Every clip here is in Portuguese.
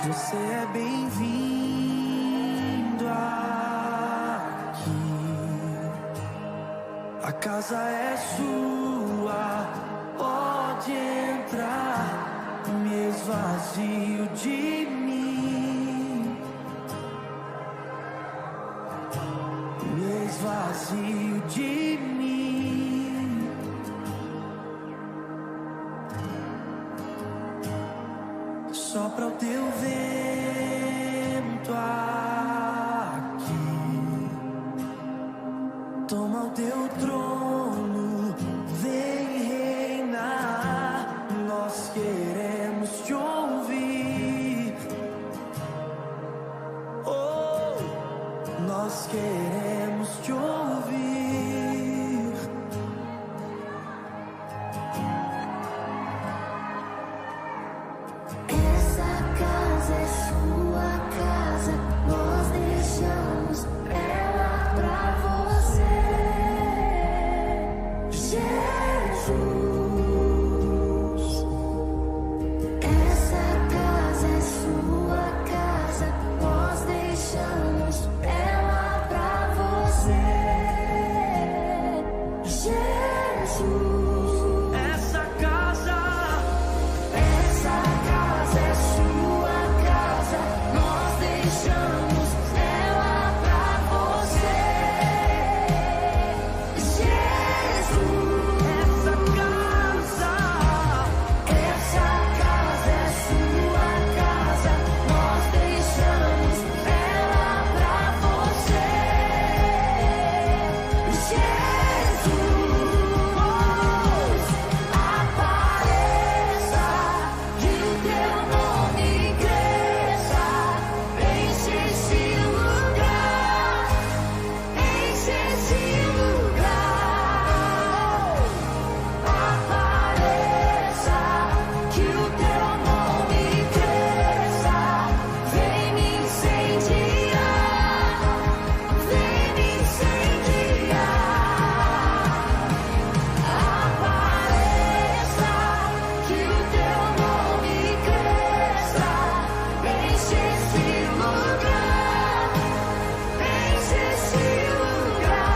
Você é bem-vindo aqui. A casa é sua, pode entrar. Me esvazio de mim, me esvazio de mim. Sopra o teu vento aqui, toma o teu trono, vem reinar. Nós queremos te ouvir, oh, nós queremos te ouvir. Essa casa é sua casa, nós deixamos ela pra você, Jesus. Essa casa é sua casa, nós deixamos ela pra você, Jesus. Essa casa É sua casa, nós deixamos ela pra você, Jesus. Essa casa Essa casa é sua casa, nós deixamos ela pra você, Jesus. Apareça, que o teu nome cresça, enche esse lugar, enche esse lugar. Apareça, que o teu nome cresça, vem me incendiar, vem me incendiar. Apareça, que o teu nome cresça, enche esse lugar, enche esse lugar.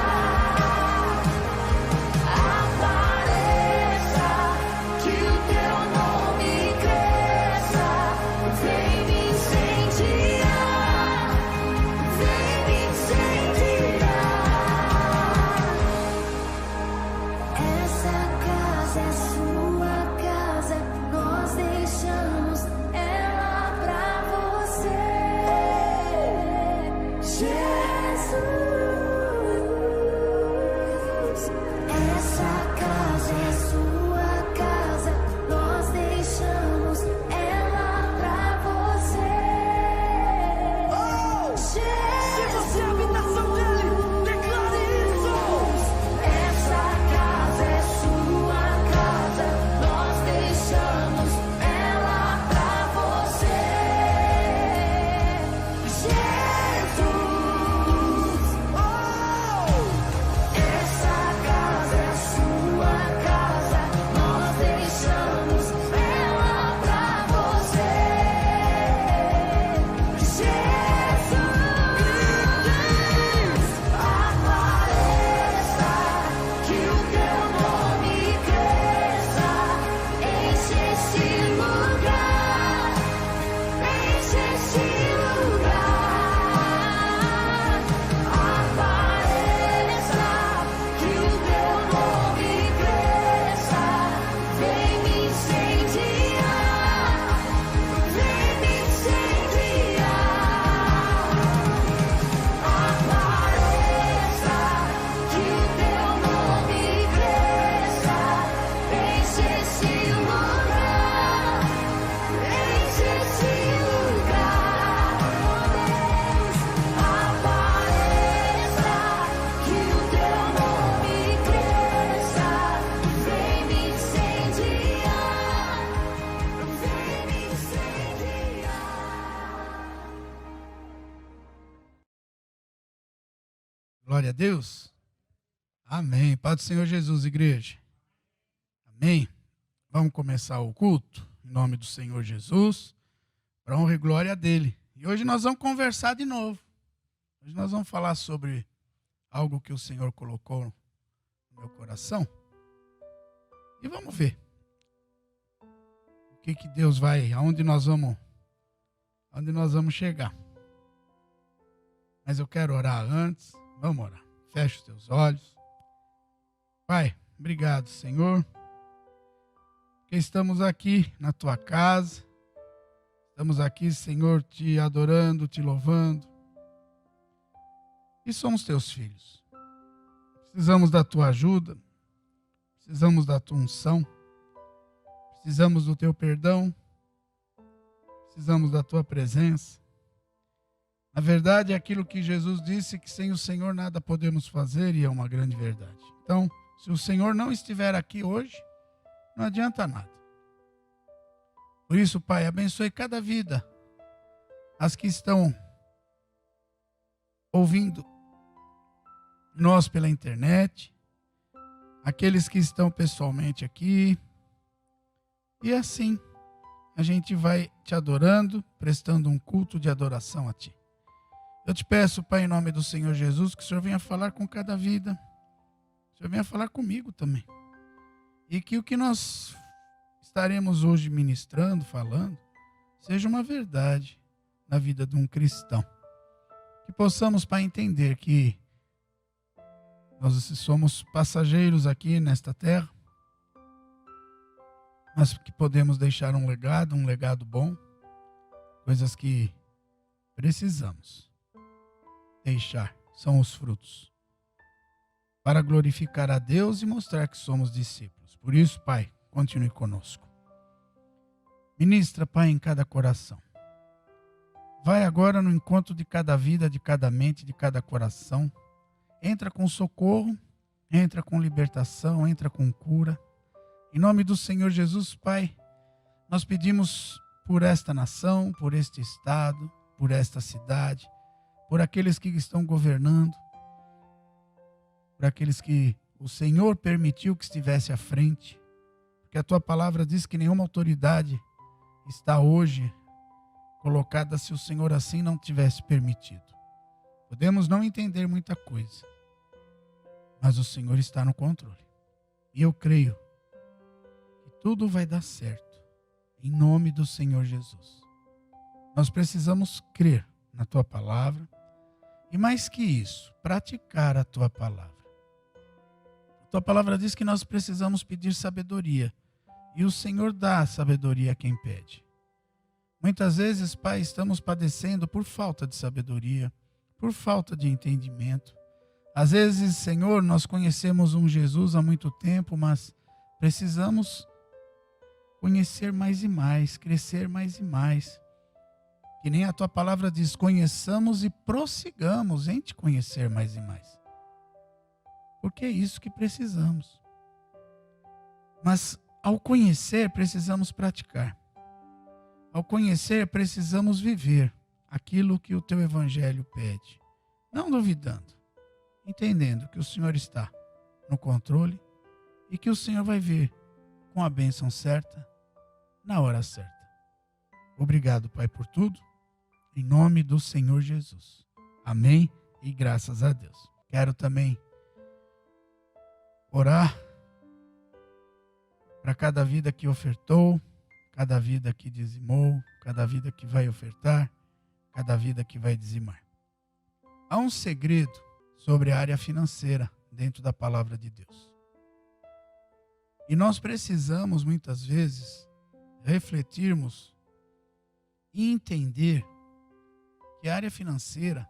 Apareça, que o teu nome cresça, vem me incendiar, vem me incendiar. Essa casa é sua casa, nós deixamos ela pra você, Jesus. Essa casa é sua casa, nós deixamos ela pra você, Jesus. Se você é a habitação dele, declare isso. Essa casa é sua casa, nós deixamos ela pra você, Jesus. Essa casa é sua casa, nós deixamos ela pra você, Jesus. Apareça, que o teu nome cresça, enche esse lugar, enche esse lugar. Apareça, que o teu nome cresça, vem me incendiar, vem me incendiar. Apareça, que o teu nome cresça, enche esse lugar, enche esse lugar. Apareça, que o teu nome cresça, vem me incendiar, vem me incendiar. Glória a Deus. Amém. Paz do Senhor Jesus, igreja. Amém. Vamos começar o culto em nome do Senhor Jesus. para honra e glória dele. E hoje nós vamos conversar de novo. Hoje nós vamos falar sobre algo que o Senhor colocou no meu coração. E vamos ver o que Deus vai, aonde nós vamos chegar. Mas eu quero orar antes. Vamos orar. Feche os teus olhos. Pai, obrigado, Senhor, que estamos aqui na tua casa. Estamos aqui, Senhor, te adorando, te louvando. E somos teus filhos. Precisamos da tua ajuda. Precisamos da tua unção. Precisamos do teu perdão. Precisamos da tua presença. Na verdade, é aquilo que Jesus disse, que sem o Senhor nada podemos fazer, e é uma grande verdade. Então, se o Senhor não estiver aqui hoje, não adianta nada. Por isso, Pai, abençoe cada vida. As que estão ouvindo nós pela internet, aqueles que estão pessoalmente aqui. E assim, a gente vai te adorando, prestando um culto de adoração a ti. Eu te peço, Pai, em nome do Senhor Jesus, que o Senhor venha falar com cada vida. O Senhor venha falar comigo também. E que o que nós estaremos hoje ministrando, falando, seja uma verdade na vida de um cristão. Que possamos, Pai, entender que nós somos passageiros aqui nesta terra, mas que podemos deixar um legado bom, coisas que precisamos deixar, são os frutos, para glorificar a Deus e mostrar que somos discípulos. Por isso, Pai, continue conosco. Ministra, Pai, em cada coração. Vai agora no encontro de cada vida, de cada mente, de cada coração. Entra com socorro, entra com libertação, entra com cura. Em nome do Senhor Jesus, Pai, nós pedimos por esta nação, por este estado, por esta cidade, por aqueles que estão governando, por aqueles que o Senhor permitiu que estivesse à frente, porque a tua palavra diz que nenhuma autoridade está hoje colocada se o Senhor assim não tivesse permitido. Podemos não entender muita coisa, mas o Senhor está no controle. E eu creio que tudo vai dar certo, em nome do Senhor Jesus. Nós precisamos crer na tua palavra e, mais que isso, praticar a tua palavra. A tua palavra diz que nós precisamos pedir sabedoria, e o Senhor dá a sabedoria a quem pede. Muitas vezes, Pai, estamos padecendo por falta de sabedoria, por falta de entendimento. Às vezes, Senhor, nós conhecemos um Jesus há muito tempo, mas precisamos conhecer mais e mais, crescer mais e mais. Que nem a tua palavra diz, conheçamos e prossigamos em te conhecer mais e mais. Porque é isso que precisamos. Mas ao conhecer, precisamos praticar. Ao conhecer, precisamos viver aquilo que o teu evangelho pede. Não duvidando, entendendo que o Senhor está no controle e que o Senhor vai vir com a bênção certa, na hora certa. Obrigado, Pai, por tudo. Em nome do Senhor Jesus. Amém e graças a Deus. Quero também orar para cada vida que ofertou, cada vida que dizimou, cada vida que vai ofertar, cada vida que vai dizimar. Há um segredo sobre a área financeira dentro da palavra de Deus. E nós precisamos, muitas vezes, refletirmos e entender que a área financeira,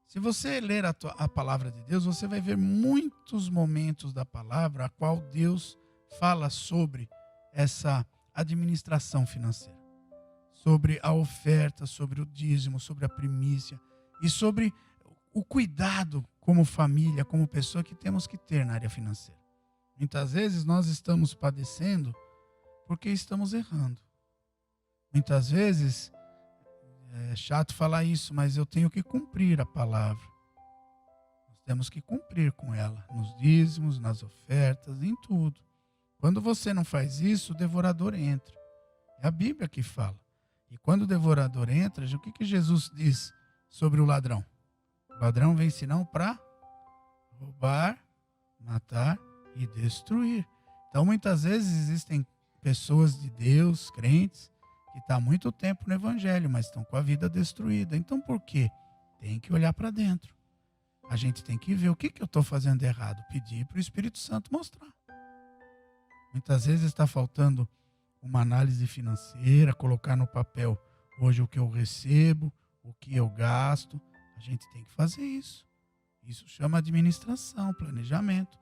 se você ler a palavra de Deus, você vai ver muitos momentos da palavra a qual Deus fala sobre essa administração financeira, sobre a oferta, sobre o dízimo, sobre a primícia e sobre o cuidado como família, como pessoa que temos que ter na área financeira. Muitas vezes nós estamos padecendo porque estamos errando. Muitas vezes, é chato falar isso, mas eu tenho que cumprir a palavra. Nós temos que cumprir com ela, nos dízimos, nas ofertas, em tudo. Quando você não faz isso, o devorador entra. É a Bíblia que fala. E quando o devorador entra, o que Jesus diz sobre o ladrão? O ladrão vem senão para roubar, matar e destruir. Então, muitas vezes existem pessoas de Deus, crentes, que estão há muito tempo no evangelho, mas estão com a vida destruída. Então, por quê? Tem que olhar para dentro. A gente tem que ver o que eu estou fazendo de errado. Pedir para o Espírito Santo mostrar. Muitas vezes está faltando uma análise financeira, colocar no papel hoje o que eu recebo, o que eu gasto. A gente tem que fazer isso. Isso chama administração, planejamento,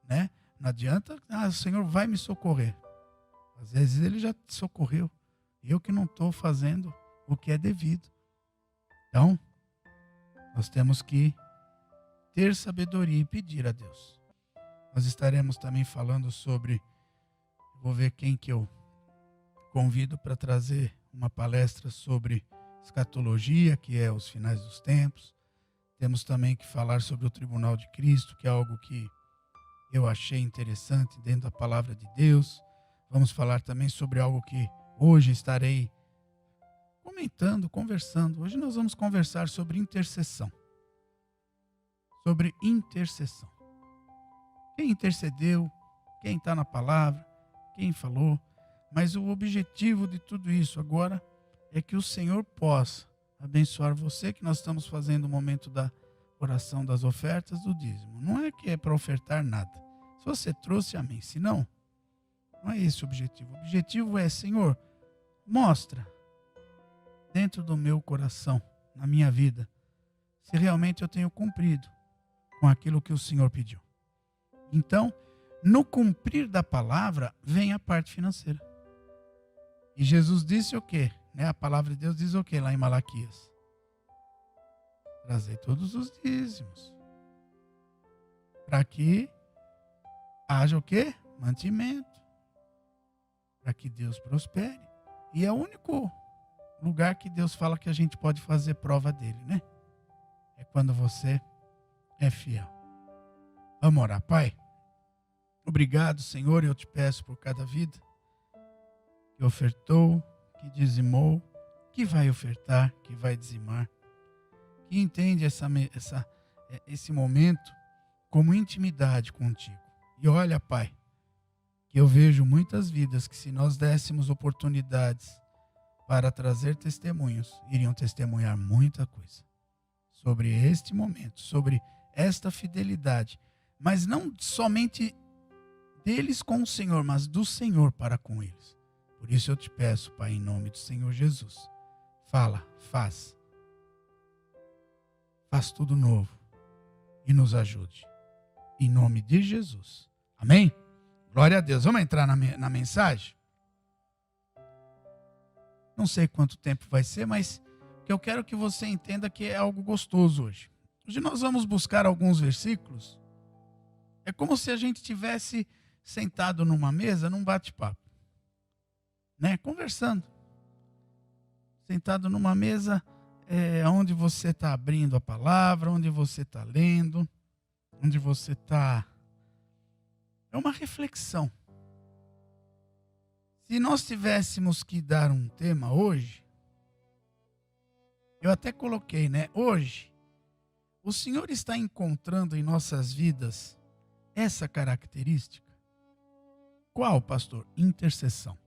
né? Não adianta, o Senhor vai me socorrer. Às vezes Ele já te socorreu. Eu que não estou fazendo o que é devido. Então, nós temos que ter sabedoria e pedir a Deus. Nós estaremos também falando sobre, vou ver quem que eu convido para trazer uma palestra sobre escatologia, que é os finais dos tempos. Temos também que falar sobre o Tribunal de Cristo, que é algo que eu achei interessante dentro da palavra de Deus. Vamos falar também sobre algo que hoje estarei comentando, conversando. Hoje nós vamos conversar sobre intercessão. Sobre intercessão. Quem intercedeu, quem está na palavra, quem falou. Mas o objetivo de tudo isso agora é que o Senhor possa abençoar você, que nós estamos fazendo o momento da oração das ofertas do dízimo. Não é que é para ofertar nada. Se você trouxe, amém. Se não, não é esse o objetivo. O objetivo é, Senhor, mostra dentro do meu coração, na minha vida, se realmente eu tenho cumprido com aquilo que o Senhor pediu. Então, no cumprir da palavra, vem a parte financeira. E Jesus disse o quê? A palavra de Deus diz o quê lá em Malaquias? Trazer todos os dízimos. Para que haja o quê? Mantimento. Para que Deus prospere. E é o único lugar que Deus fala que a gente pode fazer prova dele, né? É quando você é fiel. Vamos orar, Pai. Obrigado, Senhor, eu te peço por cada vida que ofertou, que dizimou, que vai ofertar, que vai dizimar, que entende esse momento como intimidade contigo. E olha, Pai, que eu vejo muitas vidas que se nós dessemos oportunidades para trazer testemunhos, iriam testemunhar muita coisa sobre este momento, sobre esta fidelidade, mas não somente deles com o Senhor, mas do Senhor para com eles. Por isso eu te peço, Pai, em nome do Senhor Jesus, fala, faz tudo novo e nos ajude. Em nome de Jesus. Amém? Glória a Deus. Vamos entrar na mensagem? Não sei quanto tempo vai ser, mas que eu quero que você entenda que é algo gostoso hoje. Hoje nós vamos buscar alguns versículos. É como se a gente tivesse sentado numa mesa, num bate-papo, né? Conversando. Sentado numa mesa onde você está abrindo a palavra, onde você está lendo, onde você está... É uma reflexão. Se nós tivéssemos que dar um tema hoje, eu até coloquei, né? Hoje, o Senhor está encontrando em nossas vidas essa característica. Qual, pastor? Intercessão.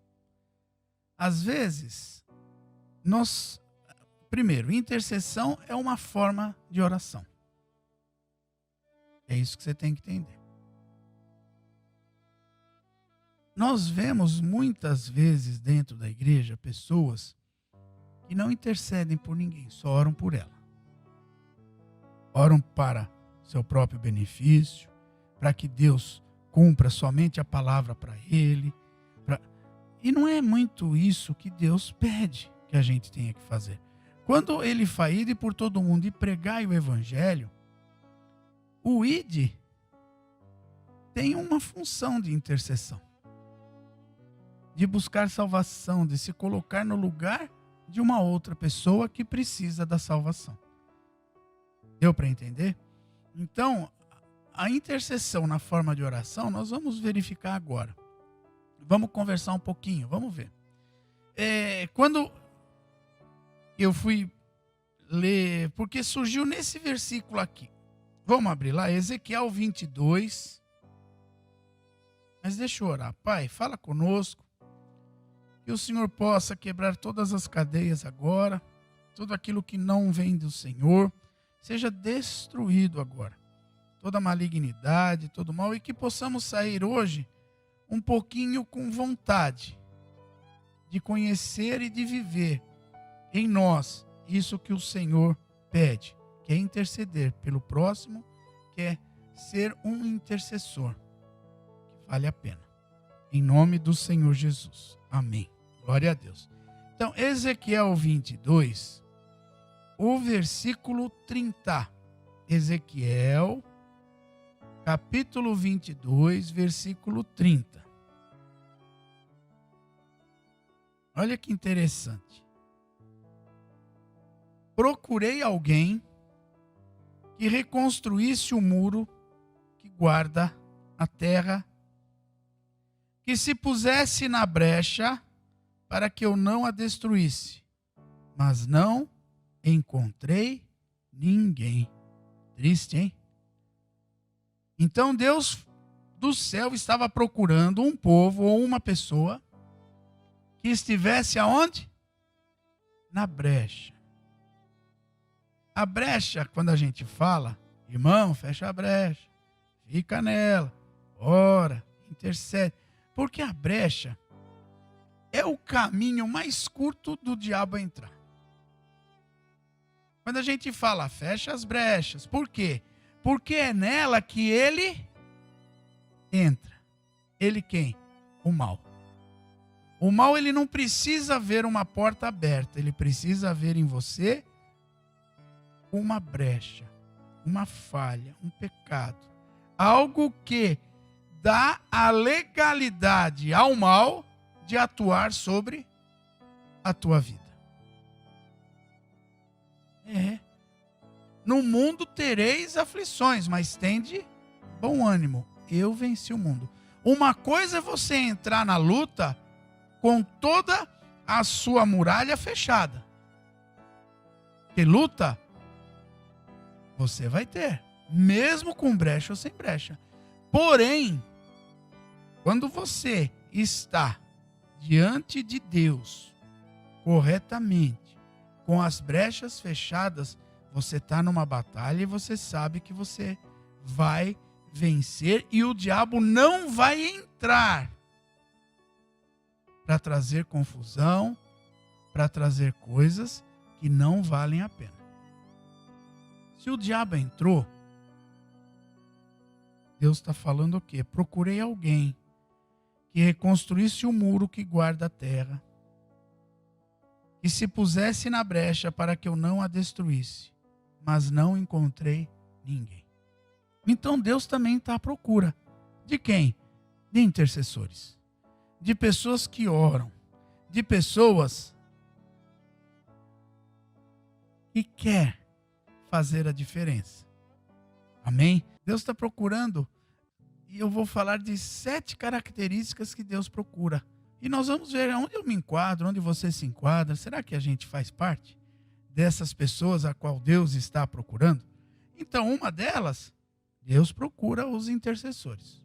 Às vezes, primeiro, intercessão é uma forma de oração. É isso que você tem que entender. Nós vemos muitas vezes dentro da igreja pessoas que não intercedem por ninguém, só oram por ela. Oram para seu próprio benefício, para que Deus cumpra somente a palavra para ele. E não é muito isso que Deus pede que a gente tenha que fazer. Quando ele faz ir por todo mundo e pregar o evangelho, o id tem uma função de intercessão, de buscar salvação, de se colocar no lugar de uma outra pessoa que precisa da salvação. Deu para entender? Então, a intercessão na forma de oração, nós vamos verificar agora. Vamos conversar um pouquinho, vamos ver. Quando eu fui ler, porque surgiu nesse versículo aqui. Vamos abrir lá, Ezequiel 22. Mas deixa eu orar. Pai, fala conosco. Que o Senhor possa quebrar todas as cadeias agora. Tudo aquilo que não vem do Senhor seja destruído agora. Toda malignidade, todo mal. E que possamos sair hoje um pouquinho com vontade de conhecer e de viver em nós isso que o Senhor pede, que é interceder pelo próximo, que é ser um intercessor, que vale a pena. Em nome do Senhor Jesus. Amém. Glória a Deus. Então, Ezequiel 22, o versículo 30. Ezequiel, capítulo 22, versículo 30. Olha que interessante. Procurei alguém que reconstruísse o muro que guarda a terra, que se pusesse na brecha para que eu não a destruísse, mas não encontrei ninguém. Triste, hein? Então Deus do céu estava procurando um povo ou uma pessoa que estivesse aonde? Na brecha. A brecha, quando a gente fala, irmão, fecha a brecha, fica nela, ora, intercede. Porque a brecha é o caminho mais curto do diabo entrar. Quando a gente fala, fecha as brechas, por quê? Porque é nela que ele entra. Ele quem? O mal. O mal, ele não precisa ver uma porta aberta, ele precisa ver em você uma brecha, uma falha, um pecado. Algo que dá a legalidade ao mal de atuar sobre a tua vida. No mundo tereis aflições, mas tende bom ânimo. Eu venci o mundo. Uma coisa é você entrar na luta com toda a sua muralha fechada. Porque luta você vai ter, mesmo com brecha ou sem brecha. Porém, quando você está diante de Deus corretamente, com as brechas fechadas, você está numa batalha e você sabe que você vai vencer e o diabo não vai entrar para trazer confusão, para trazer coisas que não valem a pena. Se o diabo entrou, Deus está falando o quê? Procurei alguém que reconstruísse o muro que guarda a terra, que se pusesse na brecha para que eu não a destruísse, mas não encontrei ninguém. Então Deus também está à procura. De quem? De intercessores. De pessoas que oram. De pessoas que querem fazer a diferença. Amém? Deus está procurando, e eu vou falar de 7 características que Deus procura. E nós vamos ver onde eu me enquadro, onde você se enquadra. Será que a gente faz parte dessas pessoas a qual Deus está procurando? Então, uma delas, Deus procura os intercessores.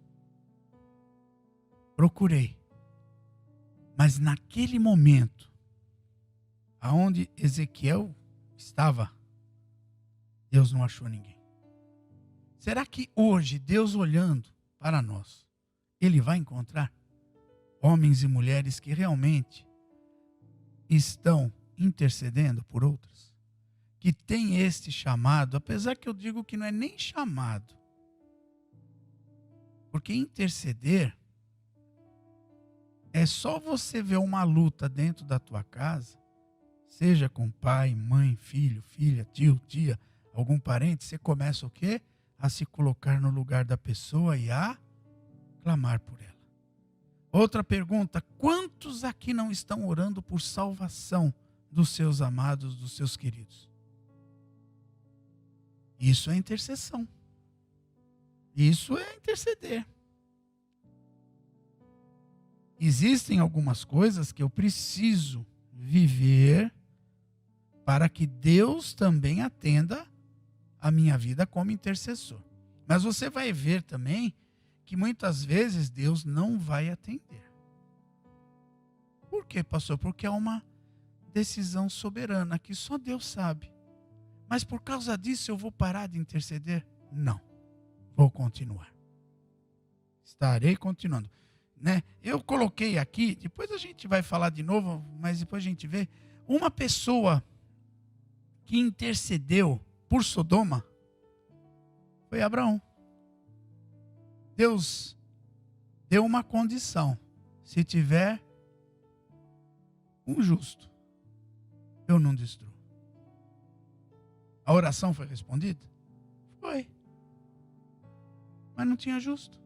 Procurei. Mas naquele momento, aonde Ezequiel estava, Deus não achou ninguém. Será que hoje, Deus olhando para nós, Ele vai encontrar homens e mulheres que realmente estão intercedendo por outros? Que tem este chamado, apesar que eu digo que não é nem chamado. Porque interceder é só você ver uma luta dentro da tua casa, seja com pai, mãe, filho, filha, tio, tia, algum parente, você começa o quê? A se colocar no lugar da pessoa e a clamar por ela. Outra pergunta, quantos aqui não estão orando por salvação dos seus amados, dos seus queridos? Isso é intercessão. Isso é interceder. Existem algumas coisas que eu preciso viver para que Deus também atenda a minha vida como intercessor. Mas você vai ver também que muitas vezes Deus não vai atender. Por quê, pastor? Porque é uma decisão soberana que só Deus sabe. Mas por causa disso eu vou parar de interceder? Não. Vou continuar. Estarei continuando. Né? Eu coloquei aqui, depois a gente vai falar de novo, mas depois a gente vê, uma pessoa que intercedeu por Sodoma foi Abraão. Deus deu uma condição: se tiver um justo, eu não destruo. A oração foi respondida? Foi. Mas não tinha justo.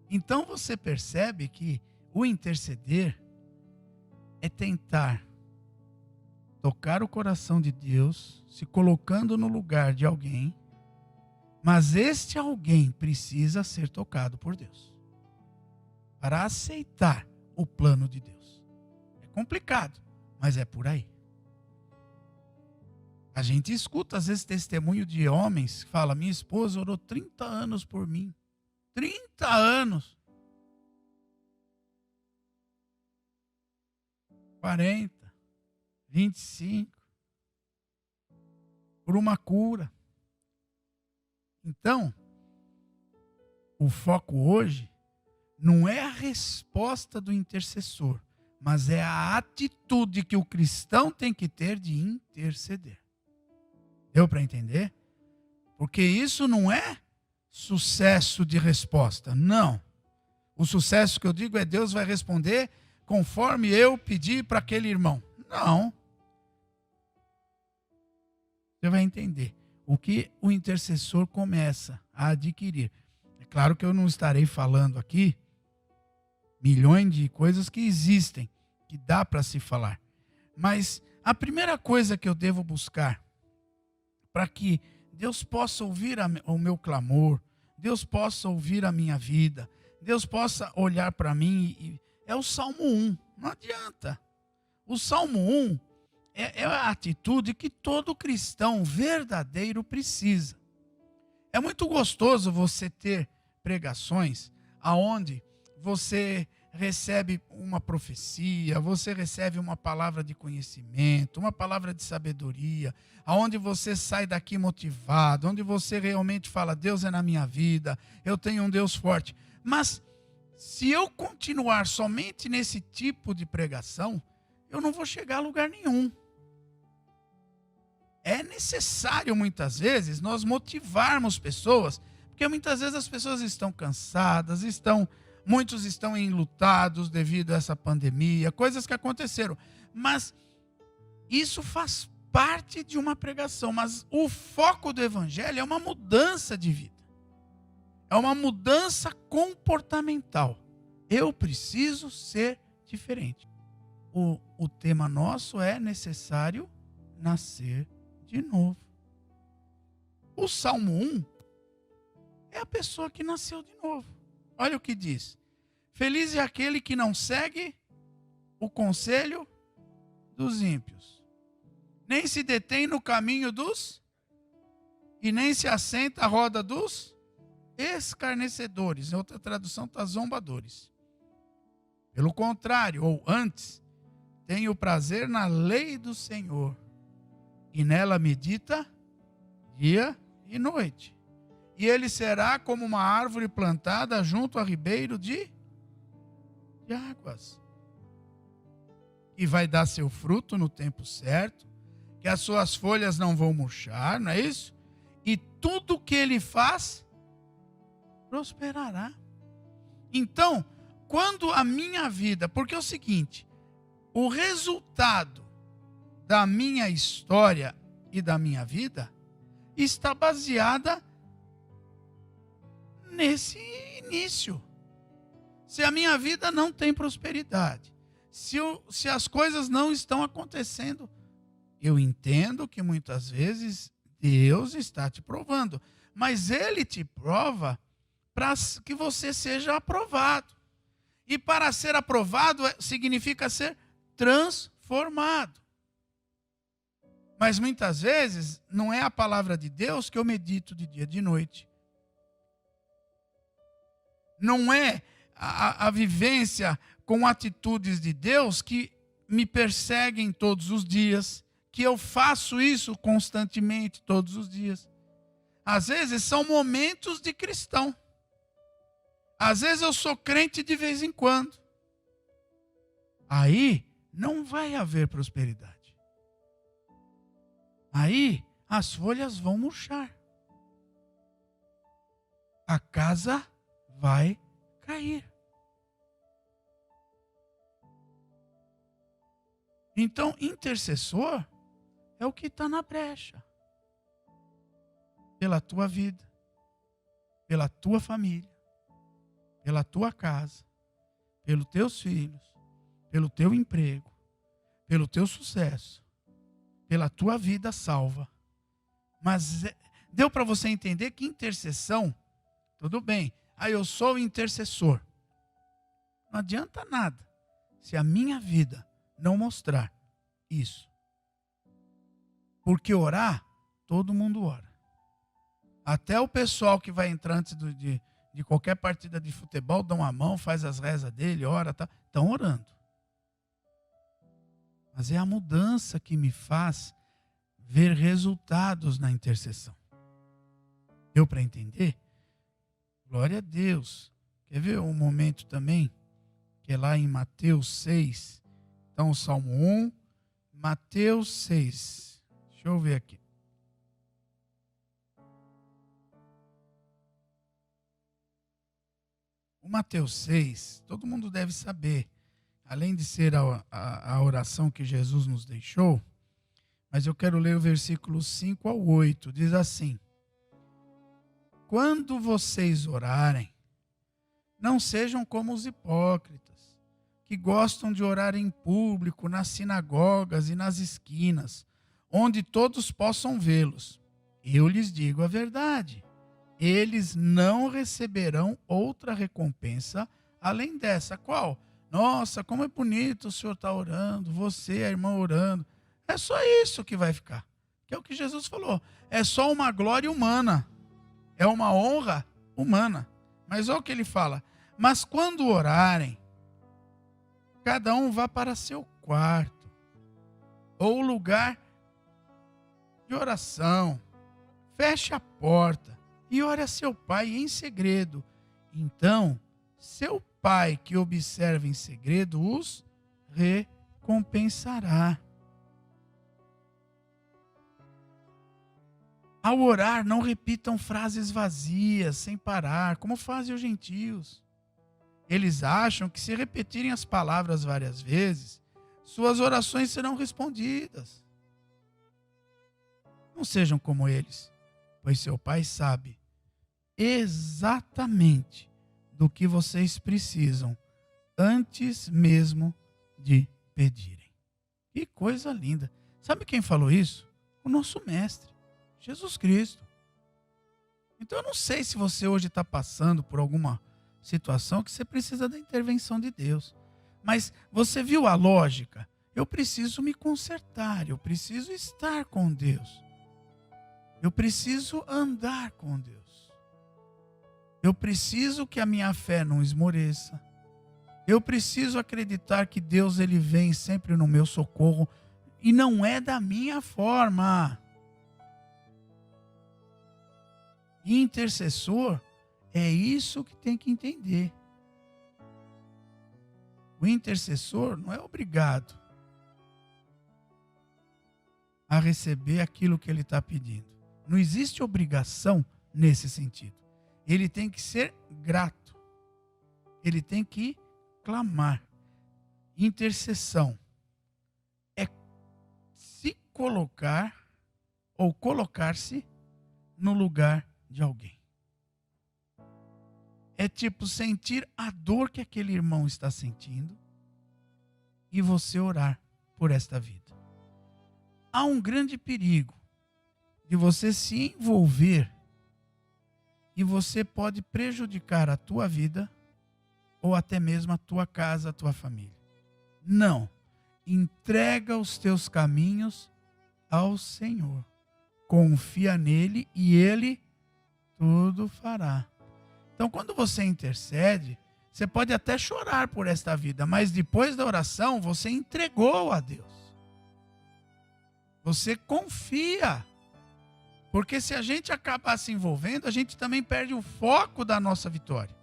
Então você percebe que o interceder é tentar tocar o coração de Deus, se colocando no lugar de alguém, mas este alguém precisa ser tocado por Deus para aceitar o plano de Deus. É complicado, mas é por aí. A gente escuta às vezes testemunho de homens que falam: minha esposa orou 30 anos por mim. 30 anos. 40. 25. Por uma cura. Então, o foco hoje não é a resposta do intercessor, mas é a atitude que o cristão tem que ter de interceder. Deu para entender? Porque isso não é sucesso de resposta. Não. O sucesso que eu digo é Deus vai responder conforme eu pedi para aquele irmão. Não. Você vai entender o que o intercessor começa a adquirir. É claro que eu não estarei falando aqui milhões de coisas que existem, que dá para se falar. Mas a primeira coisa que eu devo buscar para que Deus possa ouvir o meu clamor, Deus possa ouvir a minha vida, Deus possa olhar para mim, é o Salmo 1. Não adianta. O Salmo 1 é a atitude que todo cristão verdadeiro precisa. É muito gostoso você ter pregações aonde você recebe uma profecia, você recebe uma palavra de conhecimento, uma palavra de sabedoria, aonde você sai daqui motivado, onde você realmente fala: Deus é na minha vida, eu tenho um Deus forte. Mas se eu continuar somente nesse tipo de pregação, eu não vou chegar a lugar nenhum. É necessário muitas vezes nós motivarmos pessoas, porque muitas vezes as pessoas estão cansadas, muitos estão enlutados devido a essa pandemia, coisas que aconteceram. Mas isso faz parte de uma pregação. Mas o foco do evangelho é uma mudança de vida. É uma mudança comportamental. Eu preciso ser diferente. O tema nosso é necessário nascer de novo. O Salmo 1 é a pessoa que nasceu de novo. Olha o que diz: feliz é aquele que não segue o conselho dos ímpios, nem se detém no caminho e nem se assenta à roda dos escarnecedores. Em outra tradução está zombadores. Pelo contrário, ou antes, tem o prazer na lei do Senhor, e nela medita dia e noite. E ele será como uma árvore plantada junto a ribeiro de águas, e vai dar seu fruto no tempo certo, que as suas folhas não vão murchar, não é isso? E tudo que ele faz prosperará. Então, quando a minha vida, porque é o seguinte, o resultado da minha história e da minha vida está baseada nesse início. Se a minha vida não tem prosperidade, se as coisas não estão acontecendo, eu entendo que muitas vezes Deus está te provando, mas Ele te prova para que você seja aprovado. E para ser aprovado significa ser transformado. formado. Mas muitas vezes não é a palavra de Deus que eu medito de dia e de noite. Não é a vivência com atitudes de Deus que me perseguem todos os dias, que eu faço isso constantemente todos os dias. Às vezes são momentos de cristão. Às vezes eu sou crente de vez em quando. Aí não vai haver prosperidade. Aí as folhas vão murchar. A casa vai cair. Então, intercessor é o que está na brecha. Pela tua vida, pela tua família, pela tua casa, pelos teus filhos, pelo teu emprego, pelo teu sucesso, pela tua vida salva. Mas deu para você entender que intercessão, tudo bem, eu sou intercessor. Não adianta nada se a minha vida não mostrar isso. Porque orar, todo mundo ora. Até o pessoal que vai entrar antes de qualquer partida de futebol, dão a mão, faz as rezas dele, ora, tá, estão orando. Mas é a mudança que me faz ver resultados na intercessão. Deu para entender? Glória a Deus. Quer ver um momento também? Que é lá em Mateus 6. Então, Salmo 1, Mateus 6. Deixa eu ver aqui. O Mateus 6, todo mundo deve saber, além de ser a oração que Jesus nos deixou, mas eu quero ler o versículo 5 ao 8, diz assim: quando vocês orarem, não sejam como os hipócritas, que gostam de orar em público, nas sinagogas e nas esquinas, onde todos possam vê-los. Eu lhes digo a verdade. Eles não receberão outra recompensa além dessa. Qual? Nossa, como é bonito o senhor estar orando, você, a irmã, orando. É só isso que vai ficar. Que é o que Jesus falou. É só uma glória humana. É uma honra humana. Mas olha o que ele fala. Mas quando orarem, cada um vá para seu quarto, ou lugar de oração. Feche a porta e ore a seu pai em segredo. Então, seu pai que observa em segredo os recompensará. Ao orar, não repitam frases vazias, sem parar, como fazem os gentios. Eles acham que se repetirem as palavras várias vezes, suas orações serão respondidas. Não sejam como eles, pois seu pai sabe exatamente do que vocês precisam antes mesmo de pedirem. Que coisa linda. Sabe quem falou isso? O nosso mestre, Jesus Cristo. Então eu não sei se você hoje está passando por alguma situação que você precisa da intervenção de Deus. Mas você viu a lógica? Eu preciso me consertar, eu preciso estar com Deus. Eu preciso andar com Deus. Eu preciso que a minha fé não esmoreça. Eu preciso acreditar que Deus ele vem sempre no meu socorro e não é da minha forma. E intercessor é isso que tem que entender. O intercessor não é obrigado a receber aquilo que ele está pedindo. Não existe obrigação nesse sentido. Ele tem que ser grato. Ele tem que clamar. Intercessão é se colocar ou colocar-se no lugar de alguém. É tipo sentir a dor que aquele irmão está sentindo e você orar por esta vida. Há um grande perigo de você se envolver e você pode prejudicar a tua vida ou até mesmo a tua casa, a tua família. Não. Entrega os teus caminhos ao Senhor. Confia nele e ele tudo fará. Então, quando você intercede, você pode até chorar por esta vida, mas depois da oração, você entregou a Deus. Você confia. Porque se a gente acabar se envolvendo, a gente também perde o foco da nossa vitória.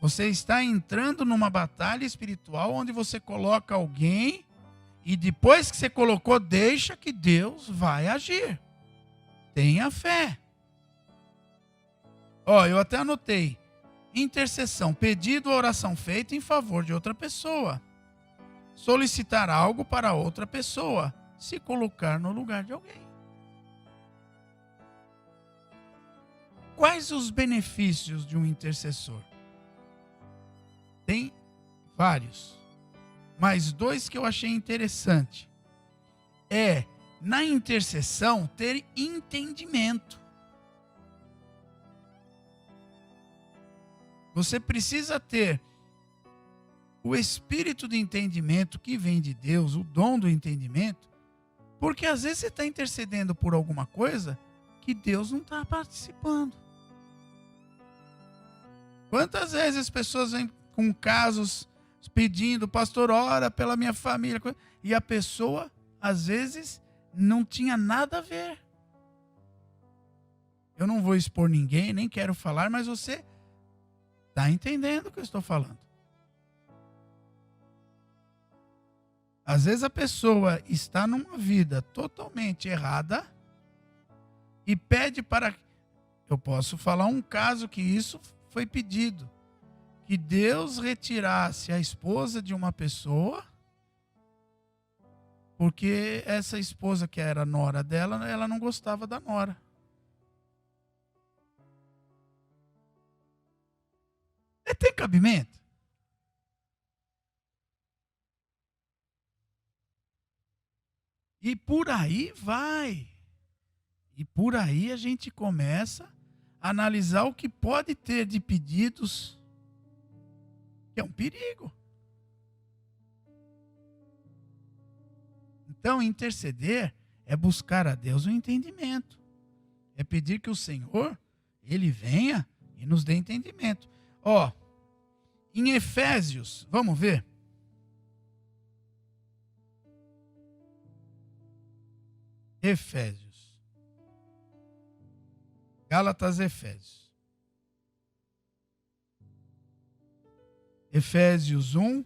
Você está entrando numa batalha espiritual onde você coloca alguém e depois que você colocou, deixa que Deus vai agir. Tenha fé. Eu até anotei. Intercessão, pedido ou oração feita em favor de outra pessoa. Solicitar algo para outra pessoa. Se colocar no lugar de alguém. Quais os benefícios de um intercessor? Tem vários. Mas 2 que eu achei interessante. Na intercessão, ter entendimento. Você precisa ter o espírito de entendimento que vem de Deus, o dom do entendimento, porque às vezes você está intercedendo por alguma coisa que Deus não está participando. Quantas vezes as pessoas vêm com casos pedindo, pastor, ora pela minha família, e a pessoa, às vezes, não tinha nada a ver. Eu não vou expor ninguém, nem quero falar, mas você está entendendo o que eu estou falando. Às vezes a pessoa está numa vida totalmente errada e pede para... Eu posso falar um caso que isso foi pedido. Que Deus retirasse a esposa de uma pessoa, porque essa esposa que era nora dela, ela não gostava da nora. Tem cabimento? E por aí vai. E por aí a gente começa a analisar o que pode ter de pedidos, que é um perigo. Então, interceder é buscar a Deus o entendimento. É pedir que o Senhor, Ele venha e nos dê entendimento. Em Efésios, vamos ver? Efésios. Gálatas, Efésios. Efésios 1,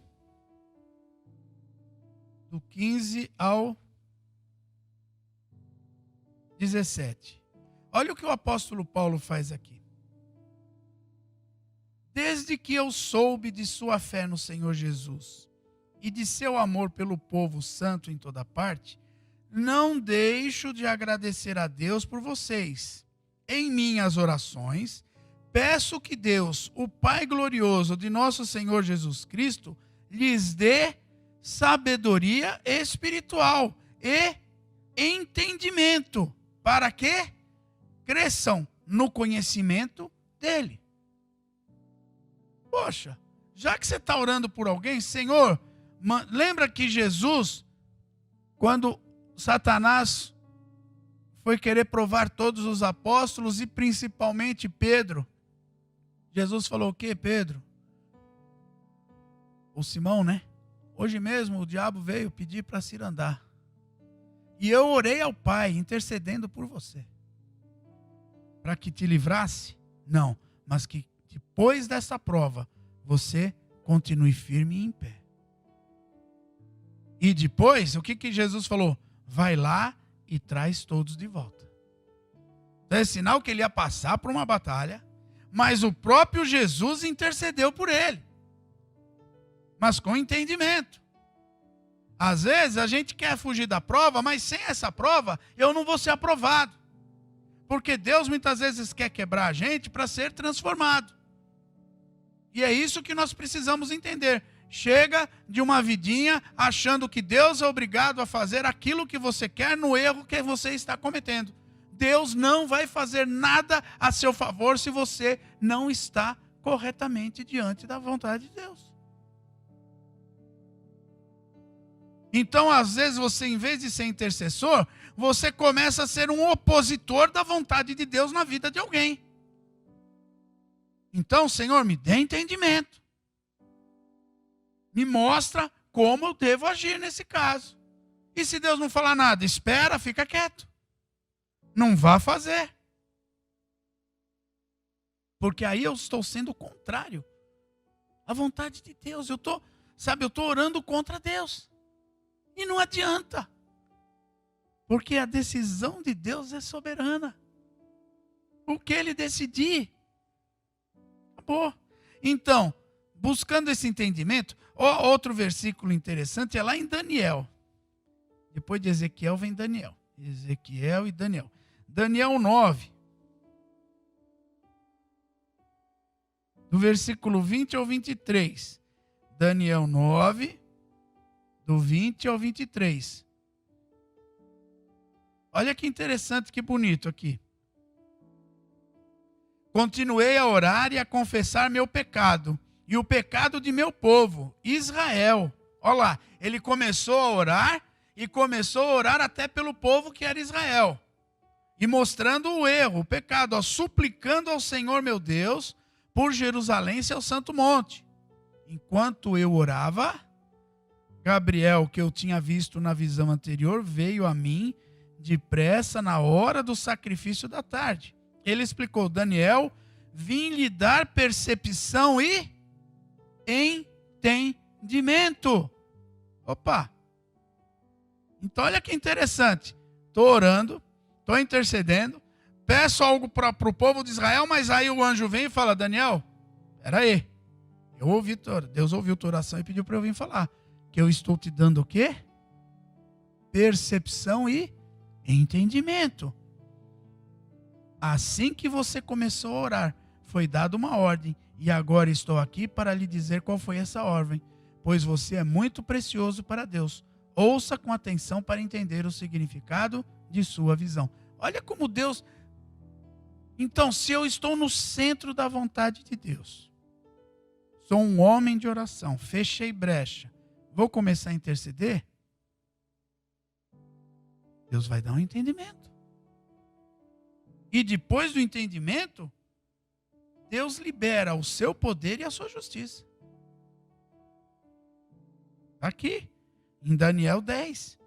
do 15 ao 17. Olha o que o apóstolo Paulo faz aqui. Desde que eu soube de sua fé no Senhor Jesus e de seu amor pelo povo santo em toda parte, não deixo de agradecer a Deus por vocês. Em minhas orações, peço que Deus, o Pai glorioso de nosso Senhor Jesus Cristo, lhes dê sabedoria espiritual e entendimento, para que cresçam no conhecimento dele. Poxa, já que você está orando por alguém, Senhor, lembra que Jesus, quando Satanás foi querer provar todos os apóstolos e principalmente Pedro, Jesus falou o quê, Pedro? O Simão, né? Hoje mesmo o diabo veio pedir para se andar. E eu orei ao Pai, intercedendo por você. Para que te livrasse? Não, mas que depois dessa prova, você continue firme e em pé. E depois, o que Jesus falou? Vai lá e traz todos de volta. Então é sinal que ele ia passar por uma batalha, mas o próprio Jesus intercedeu por ele. Mas com entendimento. Às vezes a gente quer fugir da prova, mas sem essa prova eu não vou ser aprovado. Porque Deus muitas vezes quer quebrar a gente para ser transformado. E é isso que nós precisamos entender. Chega de uma vidinha achando que Deus é obrigado a fazer aquilo que você quer no erro que você está cometendo. Deus não vai fazer nada a seu favor se você não está corretamente diante da vontade de Deus. Então, às vezes, você, em vez de ser intercessor, você começa a ser um opositor da vontade de Deus na vida de alguém. Então, Senhor, me dê entendimento. Me mostra como eu devo agir nesse caso. E se Deus não falar nada, espera, fica quieto. Não vá fazer. Porque aí eu estou sendo contrário à vontade de Deus. Eu estou orando contra Deus. E não adianta. Porque a decisão de Deus é soberana. O que Ele decidir, acabou. Então, buscando esse entendimento, outro versículo interessante é lá em Daniel. Depois de Ezequiel vem Daniel. Ezequiel e Daniel. Daniel 9. Do versículo 20 ao 23. Daniel 9, do 20 ao 23. Olha que interessante, que bonito aqui. Continuei a orar e a confessar meu pecado, e o pecado de meu povo, Israel. Olha lá, ele começou a orar, e começou a orar até pelo povo que era Israel. E mostrando o erro, o pecado, suplicando ao Senhor meu Deus, por Jerusalém, seu santo monte. Enquanto eu orava, Gabriel, que eu tinha visto na visão anterior, veio a mim depressa na hora do sacrifício da tarde. Ele explicou: Daniel, vim lhe dar percepção e entendimento. Opa! Então olha que interessante. Estou orando, estou intercedendo, peço algo para o povo de Israel, mas aí o anjo vem e fala: Daniel, espera aí. Deus ouviu tua oração e pediu para eu vir falar. Que eu estou te dando o quê? Percepção e entendimento. Assim que você começou a orar, foi dada uma ordem, e agora estou aqui para lhe dizer qual foi essa ordem, pois você é muito precioso para Deus. Ouça com atenção para entender o significado de sua visão. Olha como Deus... Então, se eu estou no centro da vontade de Deus, sou um homem de oração, fechei brecha, vou começar a interceder, Deus vai dar um entendimento. E depois do entendimento, Deus libera o seu poder e a sua justiça. Aqui, em Daniel 10,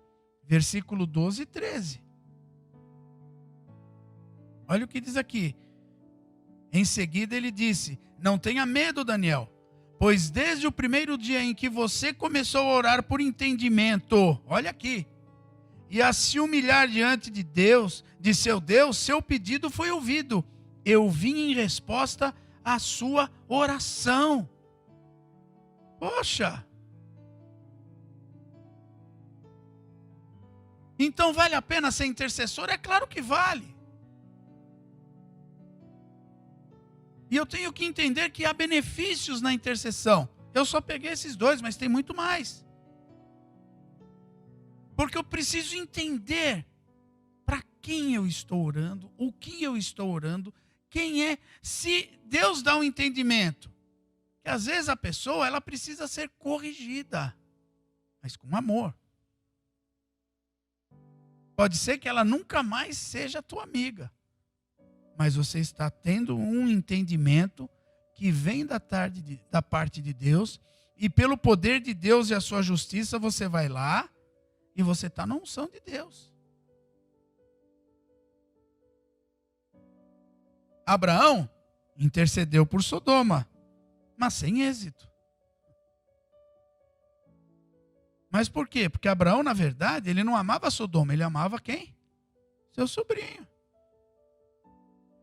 versículo 12 e 13. Olha o que diz aqui. Em seguida ele disse: não tenha medo, Daniel, pois desde o primeiro dia em que você começou a orar por entendimento, olha aqui, e a se humilhar diante de Deus, de seu Deus, seu pedido foi ouvido. Eu vim em resposta à sua oração. Poxa! Então vale a pena ser intercessor? É claro que vale. E eu tenho que entender que há benefícios na intercessão. Eu só peguei esses dois, mas tem muito mais. Porque eu preciso entender para quem eu estou orando, o que eu estou orando, quem é. Se Deus dá um entendimento, que às vezes a pessoa ela precisa ser corrigida, mas com amor. Pode ser que ela nunca mais seja tua amiga, mas você está tendo um entendimento que vem da parte de Deus, e pelo poder de Deus e a sua justiça, você vai lá e você está na unção de Deus. Abraão intercedeu por Sodoma, mas sem êxito. Mas por quê? Porque Abraão, na verdade, ele não amava Sodoma, ele amava quem? Seu sobrinho.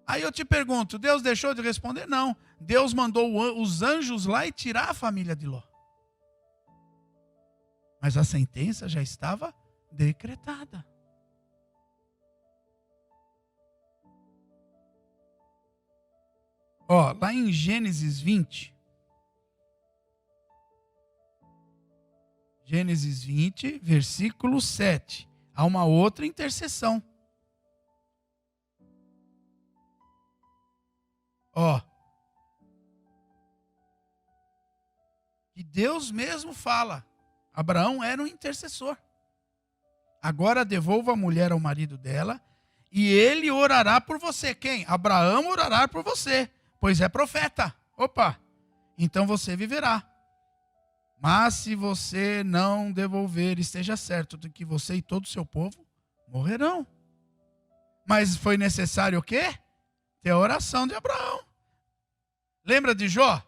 Aí eu te pergunto, Deus deixou de responder? Não. Deus mandou os anjos lá e tirar a família de Ló. Mas a sentença já estava decretada. Ó, lá em Gênesis 20. Gênesis 20, versículo 7. Há uma outra intercessão. Ó. Que Deus mesmo fala Abraão era um intercessor. Agora devolva a mulher ao marido dela e ele orará por você. Quem? Abraão orará por você, pois é profeta. Opa, então você viverá. Mas se você não devolver, esteja certo de que você e todo o seu povo morrerão. Mas foi necessário o quê? Ter a oração de Abraão. Lembra de Jó?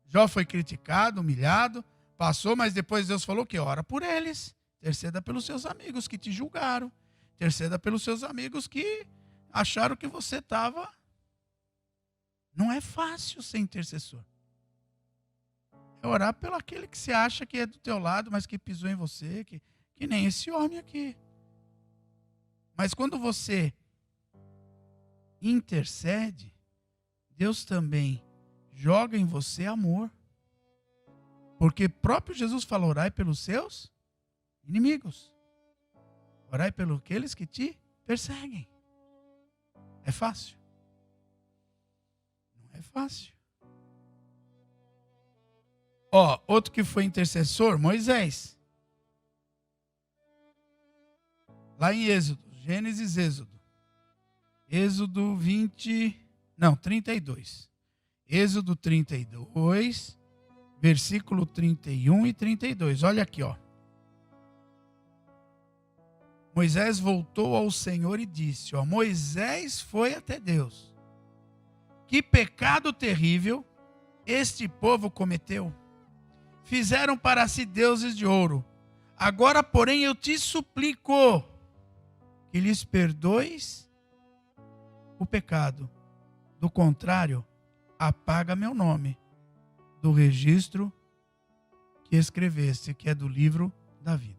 Jó foi criticado, humilhado, passou, mas depois Deus falou que ora por eles. Interceda pelos seus amigos que te julgaram. Interceda pelos seus amigos que acharam que você estava. Não é fácil ser intercessor. É orar pelo aquele que você acha que é do teu lado, mas que pisou em você, que nem esse homem aqui. Mas quando você intercede, Deus também joga em você amor. Porque próprio Jesus falou, orai pelos seus inimigos. Orai pelos aqueles que te perseguem. É fácil? Não é fácil. Ó, outro que foi intercessor, Moisés. Lá em Êxodo, Gênesis, Êxodo. Êxodo 32. Êxodo 32, versículo 31 e 32. Olha aqui, ó. Moisés voltou ao Senhor e disse, ó, Moisés foi até Deus. Que pecado terrível este povo cometeu. Fizeram para si deuses de ouro. Agora, porém, eu te suplico que lhes perdoes o pecado. Do contrário, apaga meu nome do registro que escreveste, que é do livro da vida.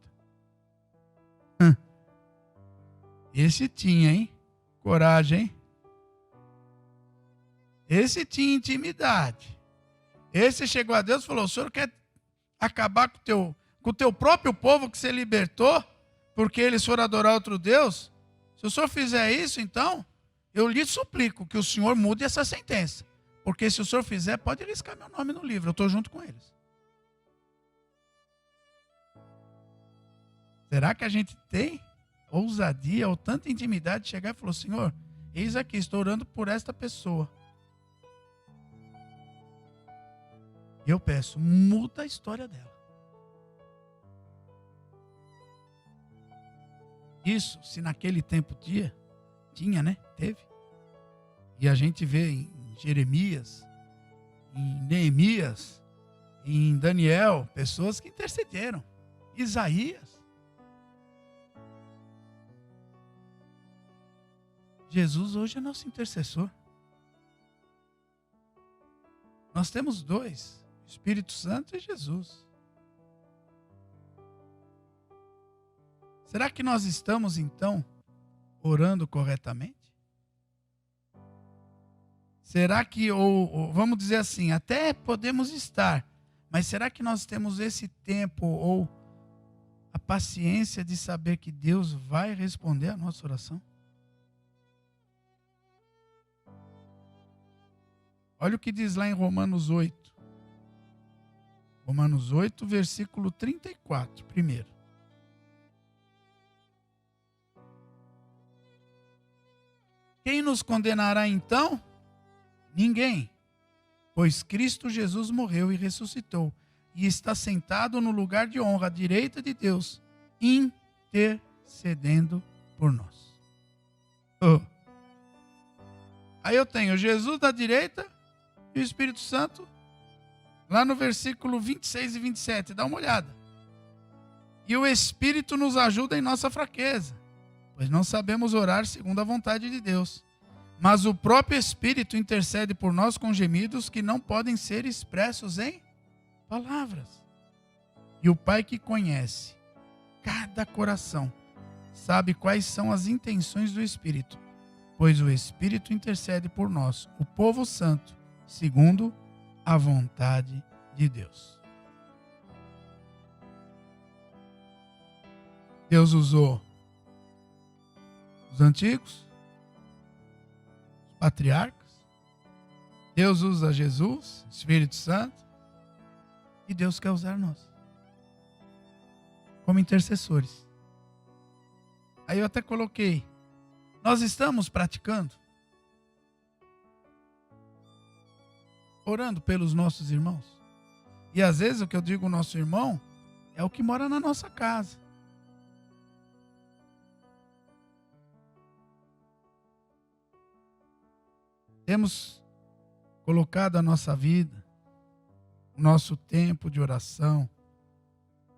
Esse tinha, hein? Coragem, hein? Esse tinha intimidade. Esse chegou a Deus e falou, o senhor quer acabar com o teu próprio povo que você libertou, porque eles foram adorar outro Deus? Se o senhor fizer isso, então, eu lhe suplico que o senhor mude essa sentença. Porque se o senhor fizer, pode riscar meu nome no livro, eu estou junto com eles. Será que a gente tem ousadia ou tanta intimidade de chegar e falar, Senhor, eis aqui, estou orando por esta pessoa. Eu peço, muda a história dela. Isso, se naquele tempo tinha, né? Teve. E a gente vê em Jeremias, em Neemias, em Daniel, pessoas que intercederam. Isaías. Jesus hoje é nosso intercessor. Nós temos dois, Espírito Santo e Jesus. Será que nós estamos, então, orando corretamente? Será que, ou vamos dizer assim, até podemos estar, mas será que nós temos esse tempo ou a paciência de saber que Deus vai responder a nossa oração? Olha o que diz lá em Romanos 8. Romanos 8, versículo 34, primeiro. Quem nos condenará então? Ninguém. Pois Cristo Jesus morreu e ressuscitou, e está sentado no lugar de honra à direita de Deus, intercedendo por nós. Aí eu tenho Jesus da direita e o Espírito Santo lá no versículo 26 e 27. Dá uma olhada. E o Espírito nos ajuda em nossa fraqueza, pois não sabemos orar segundo a vontade de Deus. Mas o próprio Espírito intercede por nós com gemidos que não podem ser expressos em palavras. E o Pai que conhece cada coração sabe quais são as intenções do Espírito, pois o Espírito intercede por nós, o povo santo, segundo a vontade de Deus. Deus usou os antigos, patriarcas, Deus usa Jesus, Espírito Santo, e Deus quer usar nós. como intercessores. Aí eu até coloquei, nós estamos praticando, orando pelos nossos irmãos. E às vezes o que eu digo nosso irmão é o que mora na nossa casa. Temos colocado a nossa vida, o nosso tempo de oração,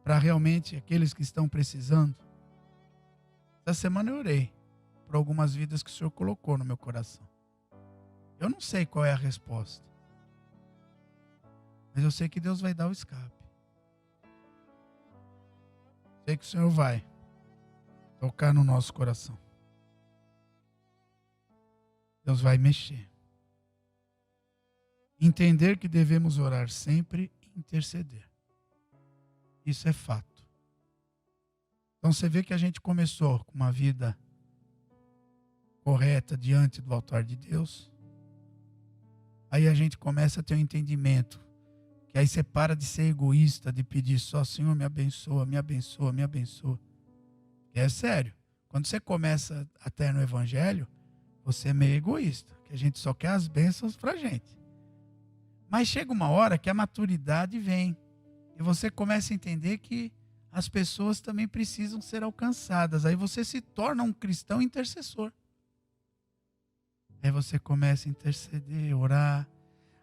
para realmente aqueles que estão precisando. Essa semana eu orei por algumas vidas que o Senhor colocou no meu coração. Eu não sei qual é a resposta, mas eu sei que Deus vai dar o escape. Sei que o Senhor vai tocar no nosso coração. Deus vai mexer. Entender que devemos orar sempre e interceder. Isso é fato. Então você vê que a gente começou com uma vida correta diante do altar de Deus. Aí a gente começa a ter um entendimento. Que aí você para de ser egoísta, de pedir só, Senhor, me abençoa, me abençoa, me abençoa. E é sério. Quando você começa até no Evangelho, você é meio egoísta. Que a gente só quer as bênçãos pra gente. Mas chega uma hora que a maturidade vem. E você começa a entender que as pessoas também precisam ser alcançadas. Aí você se torna um cristão intercessor. Aí você começa a interceder, orar.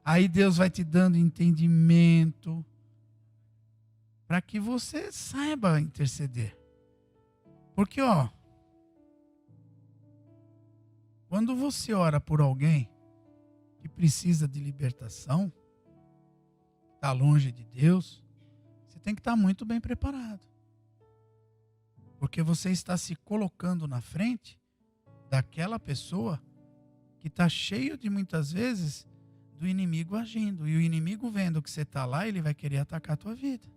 Aí Deus vai te dando entendimento para que você saiba interceder. Porque, quando você ora por alguém que precisa de libertação, está longe de Deus, você tem que estar muito bem preparado. Porque você está se colocando na frente daquela pessoa que está cheio de, muitas vezes, do inimigo agindo. E o inimigo vendo que você está lá, ele vai querer atacar a tua vida.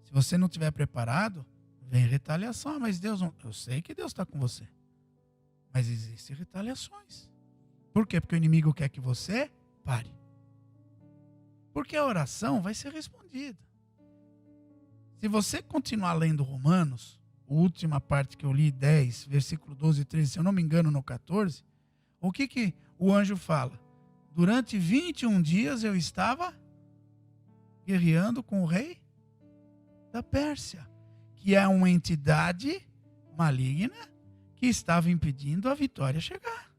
Se você não estiver preparado, vem retaliação. Mas Deus, eu sei que Deus está com você. Mas existem retaliações. Por quê? Porque o inimigo quer que você pare. Porque a oração vai ser respondida. Se você continuar lendo Romanos, a última parte que eu li, 10, versículo 12 e 13, se eu não me engano, no 14, o que o anjo fala? Durante 21 dias eu estava guerreando com o rei da Pérsia, que é uma entidade maligna que estava impedindo a vitória chegar.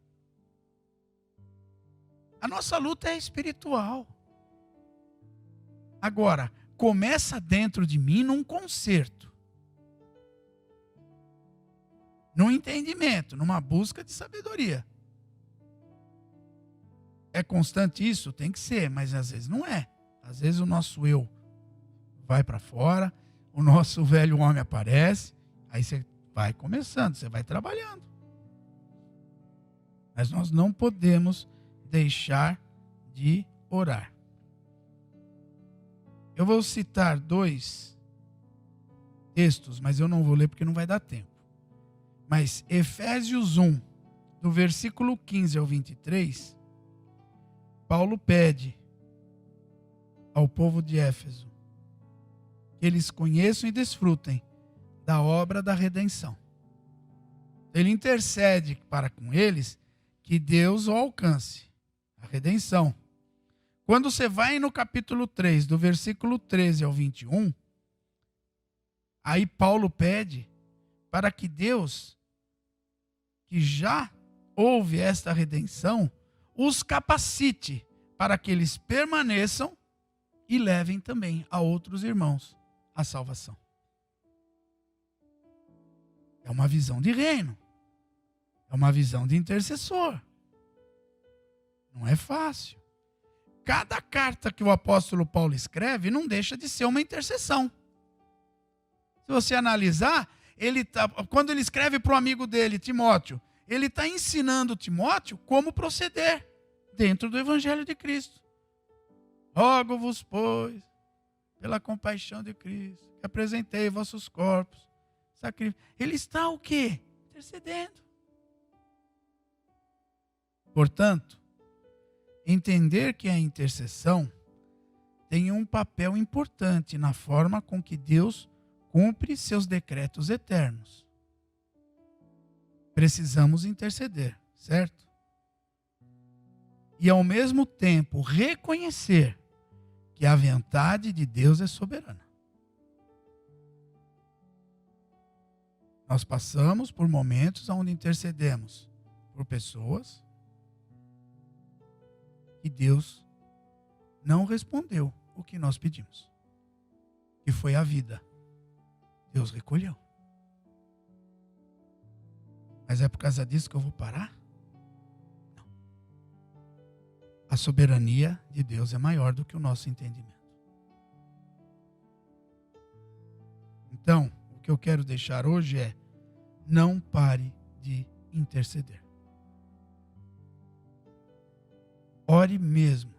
A nossa luta é espiritual. Agora, começa dentro de mim num conserto, num entendimento, numa busca de sabedoria. É constante isso? Tem que ser, mas às vezes não é. Às vezes o nosso eu vai para fora, o nosso velho homem aparece, aí você vai começando, você vai trabalhando. Mas nós não podemos deixar de orar. Eu vou citar 2 textos, mas eu não vou ler porque não vai dar tempo. Mas Efésios 1, do versículo 15 ao 23, Paulo pede ao povo de Éfeso que eles conheçam e desfrutem da obra da redenção. Ele intercede para com eles que Deus o alcance, a redenção. Quando você vai no capítulo 3, do versículo 13 ao 21, aí Paulo pede para que Deus, que já houve esta redenção, os capacite para que eles permaneçam e levem também a outros irmãos a salvação. É uma visão de reino. É uma visão de intercessor. Não é fácil. Cada carta que o apóstolo Paulo escreve não deixa de ser uma intercessão. Se você analisar, quando ele escreve para o amigo dele, Timóteo, ele está ensinando Timóteo como proceder dentro do Evangelho de Cristo. Rogo-vos, pois, pela compaixão de Cristo, que apresentei vossos corpos. Ele está o quê? Intercedendo. Portanto, entender que a intercessão tem um papel importante na forma com que Deus cumpre seus decretos eternos. Precisamos interceder, certo? E ao mesmo tempo reconhecer que a vontade de Deus é soberana. Nós passamos por momentos onde intercedemos por pessoas e Deus não respondeu o que nós pedimos, que foi a vida. Deus recolheu. Mas é por causa disso que eu vou parar? Não. A soberania de Deus é maior do que o nosso entendimento. Então, o que eu quero deixar hoje é: não pare de interceder. Ore mesmo.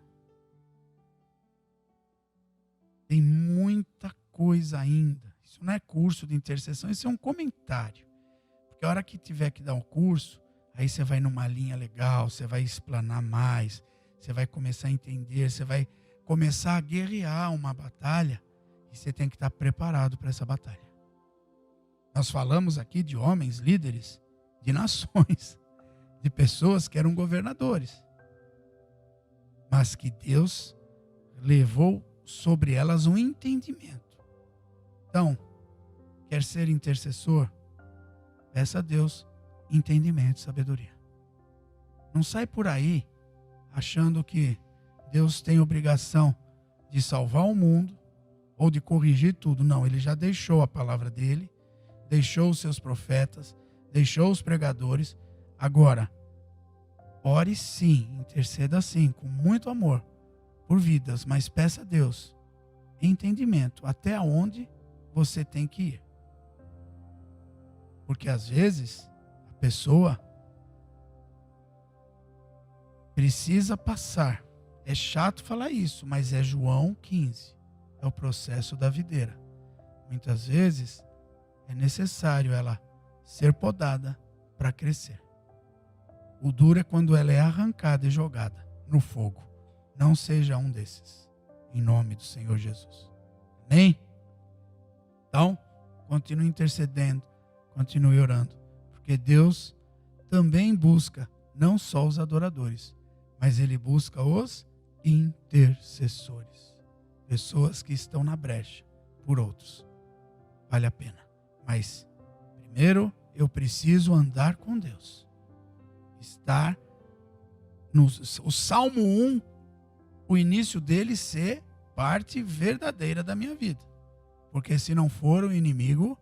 Tem muita coisa ainda. Isso não é curso de intercessão, isso é um comentário. Porque a hora que tiver que dar um curso, aí você vai numa linha legal, você vai explanar mais, você vai começar a entender, você vai começar a guerrear uma batalha e você tem que estar preparado para essa batalha. Nós falamos aqui de homens líderes de nações, de pessoas que eram governadores, mas que Deus levou sobre elas um entendimento. Então, quer ser intercessor? Peça a Deus entendimento e sabedoria. Não sai por aí achando que Deus tem obrigação de salvar o mundo ou de corrigir tudo. Não, Ele já deixou a palavra dele, deixou os seus profetas, deixou os pregadores. Agora, ore sim, interceda sim, com muito amor por vidas, mas peça a Deus entendimento até onde você tem que ir. Porque às vezes a pessoa precisa passar. É chato falar isso, mas é João 15. É o processo da videira. Muitas vezes é necessário ela ser podada para crescer. O duro é quando ela é arrancada e jogada no fogo. Não seja um desses. Em nome do Senhor Jesus. Amém? Então, continue intercedendo. Continue orando. Porque Deus também busca não só os adoradores, mas Ele busca os intercessores. Pessoas que estão na brecha por outros. Vale a pena. Mas, primeiro, eu preciso andar com Deus. Estar o Salmo 1, o início dele ser parte verdadeira da minha vida. Porque se não for, o inimigo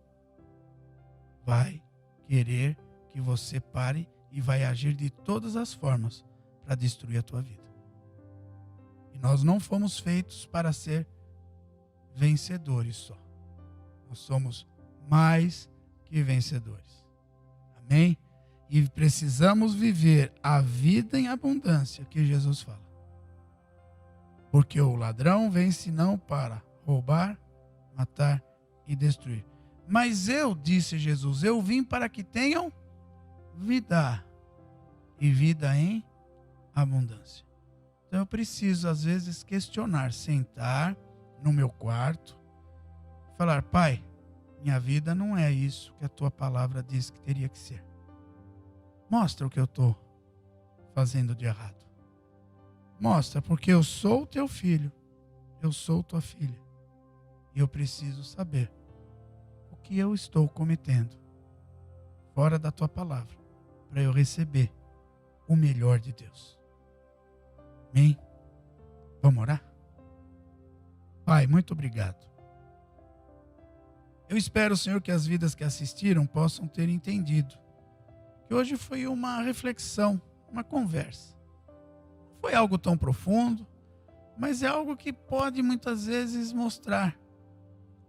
vai querer que você pare e vai agir de todas as formas para destruir a tua vida. E nós não fomos feitos para ser vencedores só. Nós somos mais que vencedores. Amém? E precisamos viver a vida em abundância que Jesus fala. Porque o ladrão vem senão para roubar, matar e destruir. Mas eu, disse Jesus, eu vim para que tenham vida. E vida em abundância. Então eu preciso, às vezes, questionar, sentar no meu quarto, falar: Pai, minha vida não é isso que a tua palavra diz que teria que ser. Mostra o que eu estou fazendo de errado. Mostra, porque eu sou teu filho, eu sou tua filha. E eu preciso saber o que eu estou cometendo fora da tua palavra, para eu receber o melhor de Deus. Amém? Vamos orar? Pai, muito obrigado. Eu espero, Senhor, que as vidas que assistiram possam ter entendido que hoje foi uma reflexão, uma conversa. Não foi algo tão profundo, mas é algo que pode muitas vezes mostrar,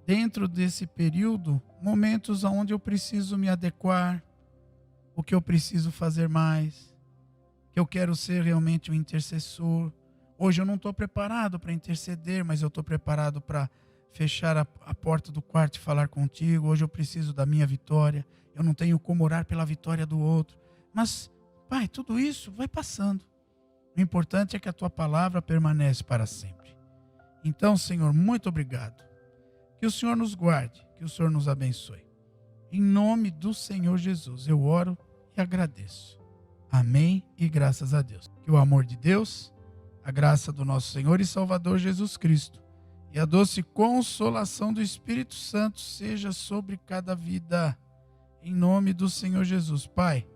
dentro desse período, momentos onde eu preciso me adequar, o que eu preciso fazer mais, que eu quero ser realmente um intercessor. Hoje eu não estou preparado para interceder, mas eu estou preparado para fechar a porta do quarto e falar contigo. Hoje eu preciso da minha vitória. Eu não tenho como orar pela vitória do outro. Mas, Pai, tudo isso vai passando. O importante é que a tua palavra permanece para sempre. Então, Senhor, muito obrigado. Que o Senhor nos guarde, que o Senhor nos abençoe. Em nome do Senhor Jesus, eu oro e agradeço. Amém e graças a Deus. Que o amor de Deus, a graça do nosso Senhor e Salvador Jesus Cristo e a doce consolação do Espírito Santo seja sobre cada vida. Em nome do Senhor Jesus. Pai,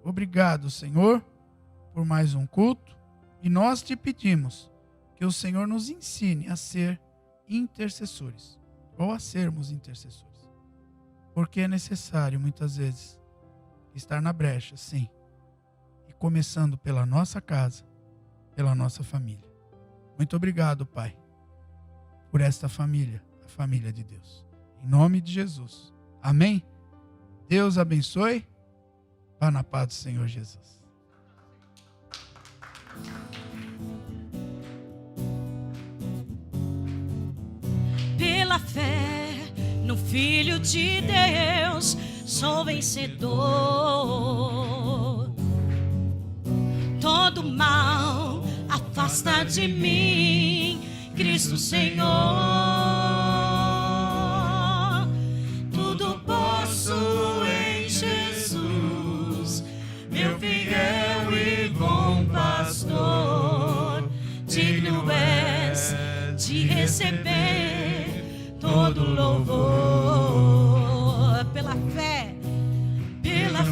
obrigado, Senhor, por mais um culto. E nós te pedimos que o Senhor nos ensine a ser intercessores, ou a sermos intercessores. Porque é necessário, muitas vezes, estar na brecha, sim. E começando pela nossa casa, pela nossa família. Muito obrigado, Pai, por esta família, a família de Deus. Em nome de Jesus. Amém? Deus abençoe. Vá na paz do Senhor Jesus. Pela fé no Filho de Deus, sou vencedor. Todo mal afasta de mim, Cristo Senhor. Tudo posso em Jesus, meu fiel e bom pastor. Digno és de receber todo louvor. Pela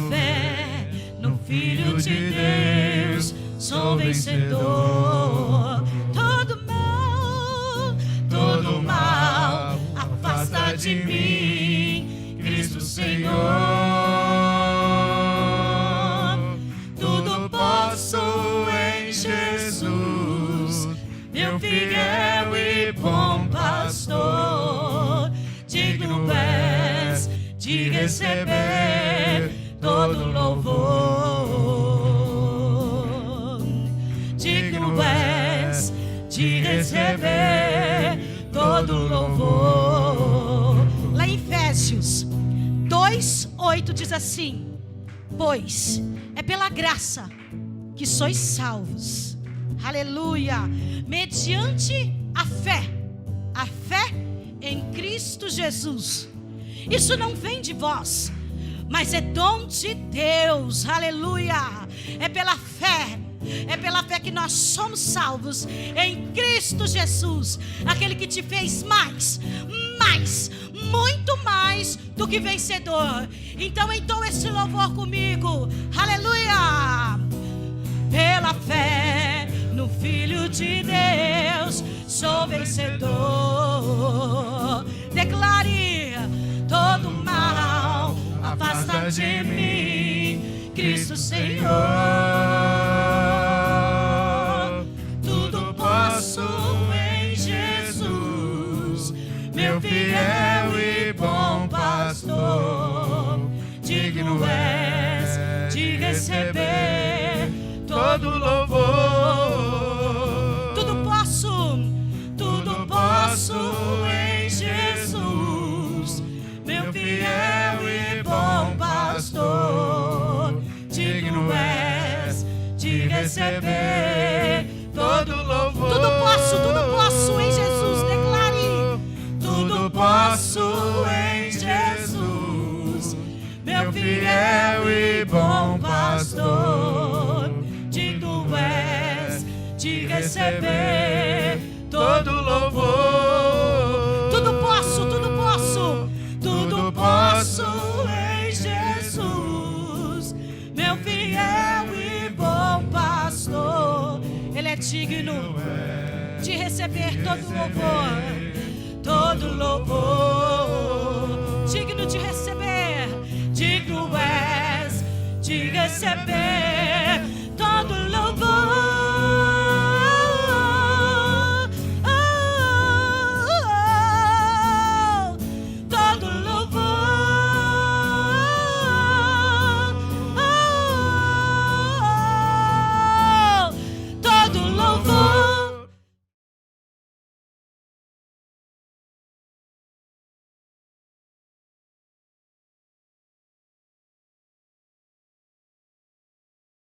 fé no Filho de Deus, sou vencedor. Todo mal afasta de mim, Cristo Senhor. Tudo posso em Jesus, meu fiel e bom pastor. Digno és de receber todo louvor. Digno és de receber todo louvor. Lá em Efésios 2:8 diz assim: pois é pela graça que sois salvos, aleluia, mediante a fé em Cristo Jesus. Isso não vem de vós, mas é dom de Deus, aleluia. É pela fé que nós somos salvos em Cristo Jesus, aquele que te fez mais, muito mais do que vencedor. Então entoa esse louvor comigo, aleluia. Pela fé no Filho de Deus, sou vencedor. Declare: todo mal afasta de mim, Cristo Senhor. Tudo posso em Jesus, meu fiel e bom pastor. Digno és de receber todo louvor. Tudo posso em Jesus, meu fiel e bom pastor. Digno és de receber todo louvor. Tudo posso em Jesus. Declare: tudo posso em Jesus, meu fiel e bom pastor. Digno és de receber todo louvor. Tudo posso em Jesus, meu fiel e bom pastor. Ele é digno de receber todo louvor, digno de receber. Digno és de receber